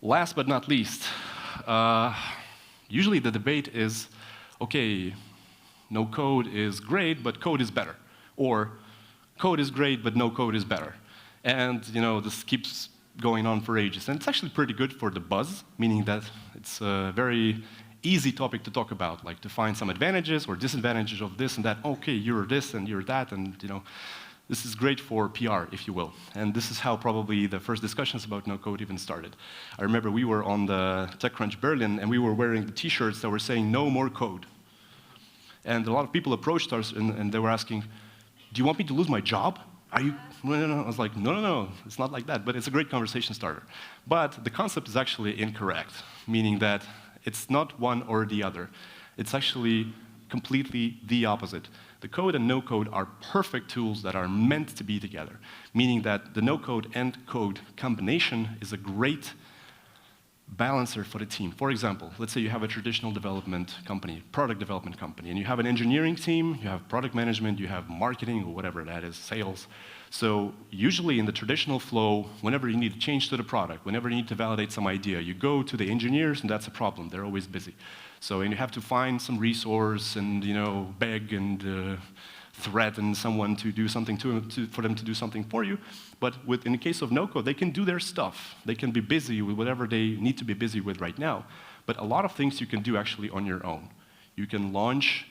Last but not least, usually the debate is, okay, no code is great, but code is better. Or code is great, but no code is better. And this keeps going on for ages. And it's actually pretty good for the buzz, meaning that it's a very easy topic to talk about, like to find some advantages or disadvantages of this and that. Okay, you're this and you're that, and this is great for PR, if you will. And this is how probably the first discussions about no code even started. I remember we were on the TechCrunch Berlin, and we were wearing the t-shirts that were saying no more code. And a lot of people approached us, and they were asking, do you want me to lose my job? Are you? No. I was like, no, it's not like that, but it's a great conversation starter. But the concept is actually incorrect, meaning that it's not one or the other. It's actually completely the opposite. The code and no-code are perfect tools that are meant to be together, meaning that the no-code and code combination is a great balancer for the team. For example, let's say you have a traditional development company, product development company, and you have an engineering team, you have product management, you have marketing, or whatever that is, sales. So usually in the traditional flow, whenever you need to change to the product, whenever you need to validate some idea, you go to the engineers, and that's a problem. They're always busy. So and you have to find some resource and beg and threaten someone to do something for them to do something for you. But in the case of no-code, they can do their stuff. They can be busy with whatever they need to be busy with right now. But a lot of things you can do actually on your own. You can launch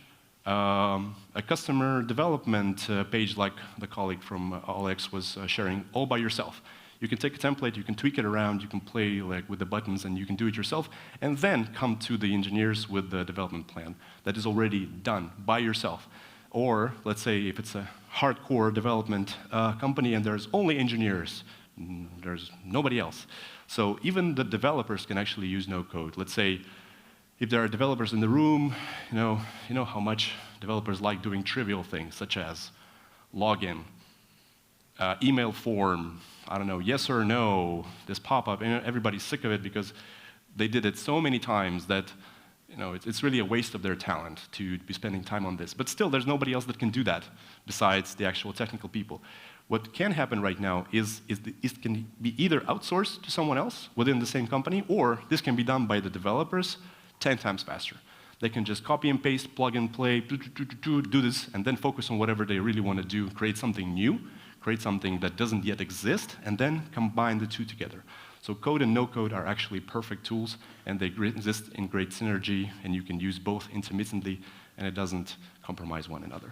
a customer development page like the colleague from Alex was sharing all by yourself. You can take a template, you can tweak it around, you can play with the buttons, and you can do it yourself, and then come to the engineers with the development plan that is already done by yourself. Or let's say if it's a hardcore development company and there's only engineers, there's nobody else. So even the developers can actually use no-code. Let's say if there are developers in the room, you know how much developers like doing trivial things such as login, email form, I don't know, yes or no, this pop-up, and everybody's sick of it because they did it so many times that it's really a waste of their talent to be spending time on this. But still, there's nobody else that can do that besides the actual technical people. What can happen right now is it can be either outsourced to someone else within the same company, or this can be done by the developers 10 times faster. They can just copy and paste, plug and play, do this, and then focus on whatever they really want to do, create something new, create something that doesn't yet exist, and then combine the two together. So code and no-code are actually perfect tools, and they exist in great synergy, and you can use both intermittently, and it doesn't compromise one another.